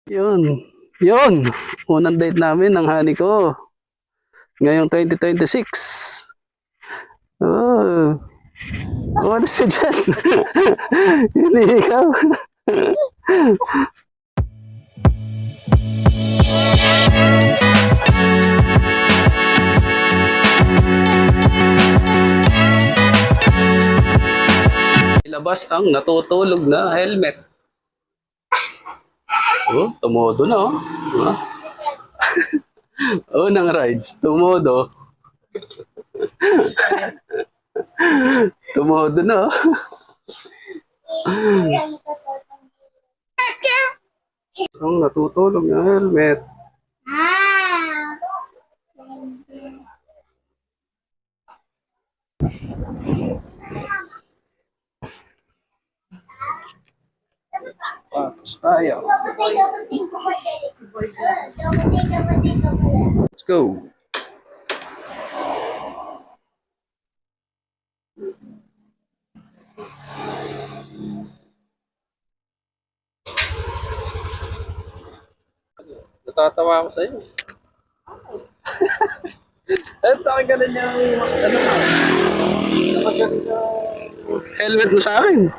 Yun. Yun. Unang date namin ng honey ko. Ngayong 2026. Oh. Umalis ka dyan. Hindi ikaw. Ilabas ang natutulog na helmet. Oh, tumodo na oh. Unang rides, tumodo. Tumodo na oh. Ang natutulog na helmet. Tapos tayo. Let's go. Natatawa ako sa'yo. Eh, bakit ganun yung ano ka? Bakit ganun yung helmet mo sa akin?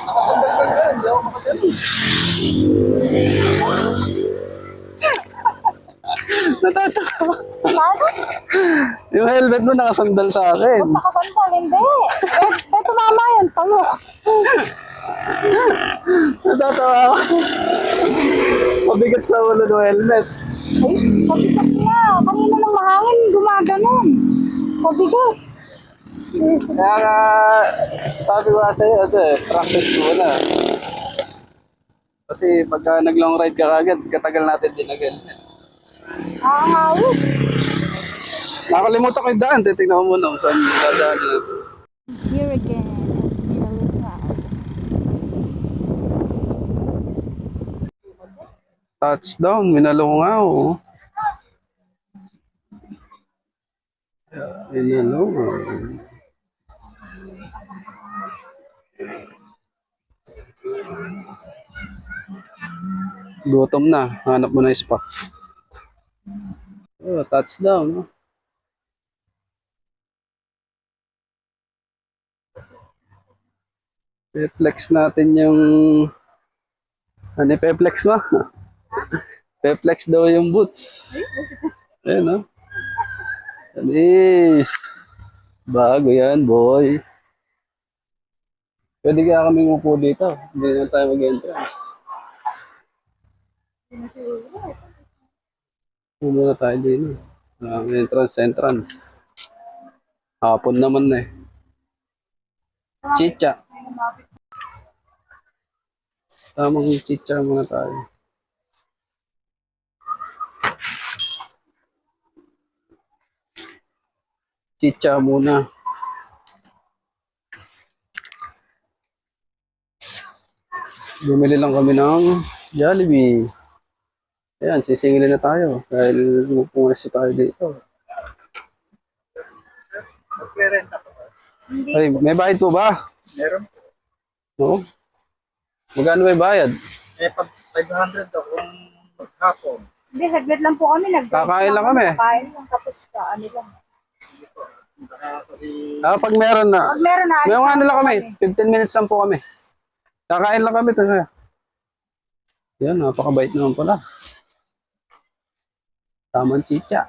Nakasandal ka nga, hindi ako makagaling. Natatawa. Yung helmet mo nakasandal sa akin. Nakasandal, hindi. Tumama yun, talo. Natatawa ako. Mabigat sa ulo ng helmet. Ay, pabigat na. Kanina nang mahangin, gumaganon. Pabigat. Kaya nga, sabi ko nga sa'yo, practice muna. Kasi pagka nag-long ride ka agad, katagal natin din nag-helmet. Nakangawit. Nakalimutan ko yung daan, titignan ko muna kung saan dadaan natin. Here again. Touchdown, Minalongaw. Minalongaw. Gutom na, hanap mo na yung spot. Oh, touchdown. No? I-flex natin yung... Ano i-flex mo? I-flex daw yung boots. Ayun, no? Anis. Bago yan, boy. Pwede kaya kami upo dito. Hindi na tayo mag-entrance. Muna tayo din. Entrance. Hapon naman na eh. Chicha. Tamang chicha muna tayo. Chicha muna. Bumili lang kami ng Jollibee. Ayan, sisingilin na tayo dahil pumunta tayo dito. Magre-renta po. Ay, may bayad po ba? Meron po. Oo. Magkano may bayad? Eh, 500 daw kung maghapon. Hindi, saglit lang po kami. Kakain lang kami. Kakain lang, tapos ano lang. Pag meron na. Pag meron na, May ano lang kami. 15 minutes lang po kami. Kakain lang kami. Yan, napakabait naman pala. Tamang chicha.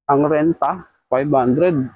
Ang renta, 500.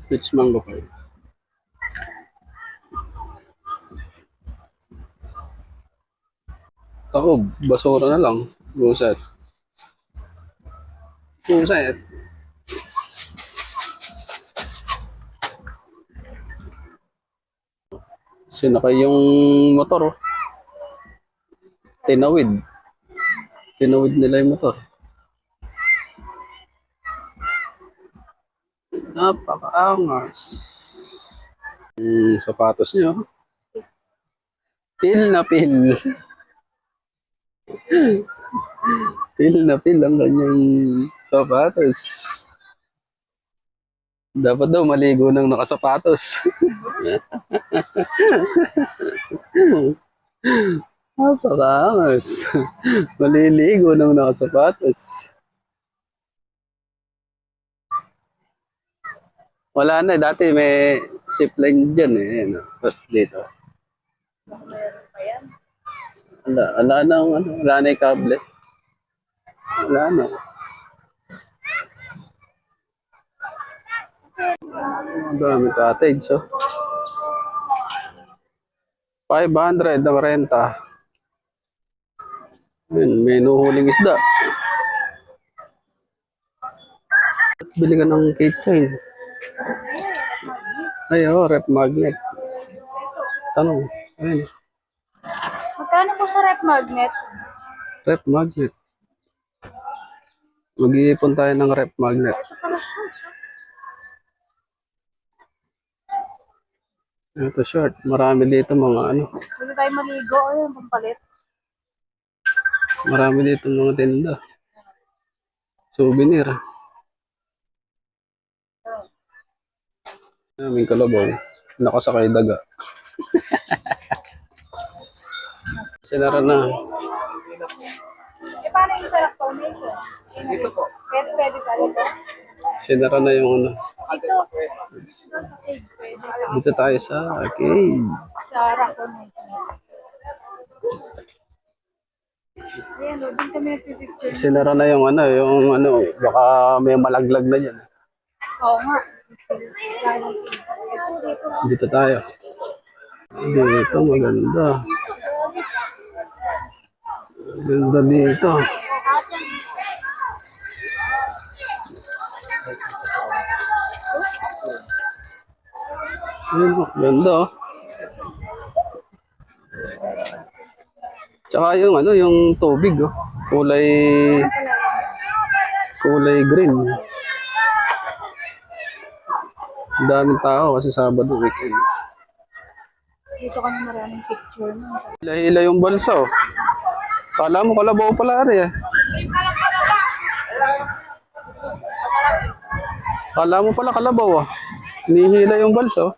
Peach mango pie. Taob, basura na lang. Buset. Buset. Sinakay yung motor. Oh. Tinawid. Tinawid nila yung motor. Napakaangas. Sapatos niyo. Pil na pil. Pil na pil ang kanyang sapatos. Dapat daw maligo ng nakasapatos. Napakaangas. Maliligo ng nakasapatos. Wala na, dati may zipline dyan eh. Ano, tapos dito. Wala na, wala na yung kable. Wala na. Ang dami cottage, oh. 500 ang renta. Yun, may nuhuling isda. Bili ka ng keychain. Ay, oh, rep magnet. Tanong. Ayun, Magkano po sa rep magnet? rep magnet. Mag-iipon tayo ng rep magnet. Ito short. Marami dito mga ano. Hindi tayo maligo. Ayun, pampalit. Marami dito mga tinda. Souvenir. Aming kalabaw. Nakasakay daga. Sinara na. Eh, paano yung sarap po? Dito po. Pwede pa rin. Sinara na yung ano. Dito. Dito tayo sa arcade. Sarap po. Ayan, doon kami nagpipicture. Sinara na yung ano, baka may malaglag na dyan. Oo nga. Dito tayo. Dito, maganda. Ganda dito. Ayun, ganda oh. Tsaka yung ano, yung tubig oh. Kulay green. Ang daming tao kasi Sabado weekend. Dito kami maraming picture mo. Hila-hila yung balsa oh. Kala mo kalabaw pala ari eh. Kala mo pala kalabaw ah. Hinihila yung balsa oh.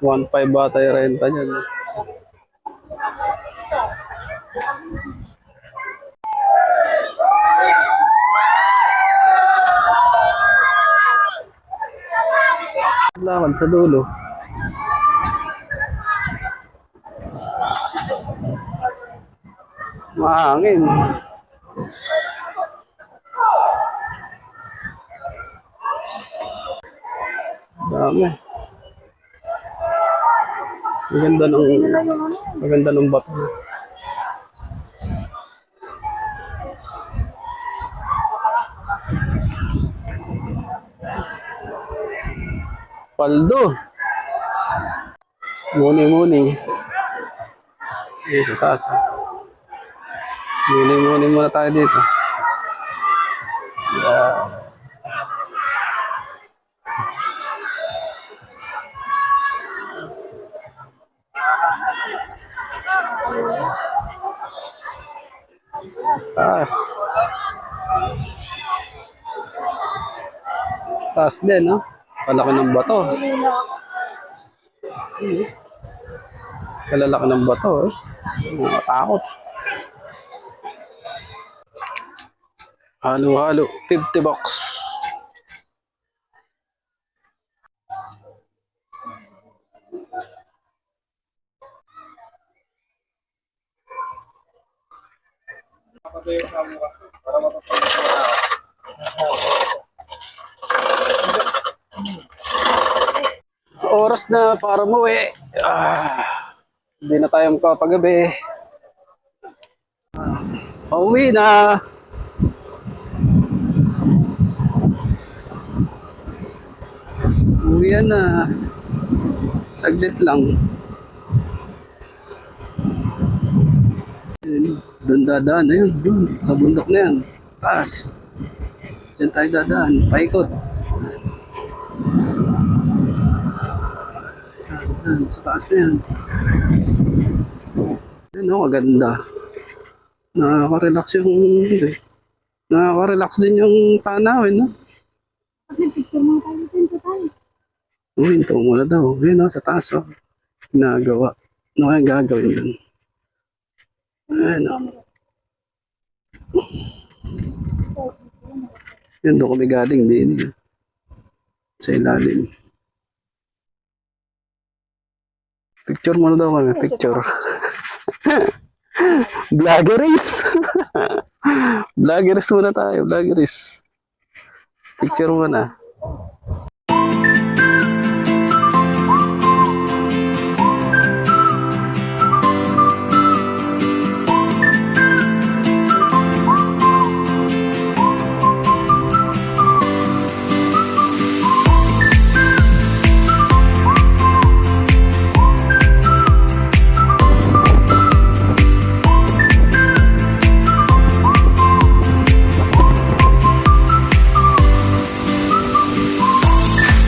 $1.5 bata yung renta niyan. Lakad sa dulo. Mahangin. Dami. Maganda ng bato. Paldo. Morning. Dito taas. Morning muna tayo dito. Yeah. Taas din, no? Palaki ng bato. Kalalaki ng bato, eh. Nakatakot. Halo, 50 bucks. ba yung camera? Para mapapagod ko na ako. Oras na para umuwi. Hindi na tayo magpapagabi. Pauwi na. Uwi na. Saglit lang. Doon dadaan na yun. Doon. Sa bundok na yan. Taas. Diyan tayo dadaan. Paikot. Yan. Sa taas na yan. Yan o, maganda. Nakaka-relax yung... Nakaka-relax din yung tanawin, no? Picture mo tayo dito tayo. Hinto muna daw. Ayun o, sa taas o. Ginagawa. Ano kaya gagawin dun? Ayun o. Yan doon kami galing din. Sa ilalim. Picture muna daw kami. Picture. Vloggeries. Vloggeries muna tayo. Vloggeries. Picture muna.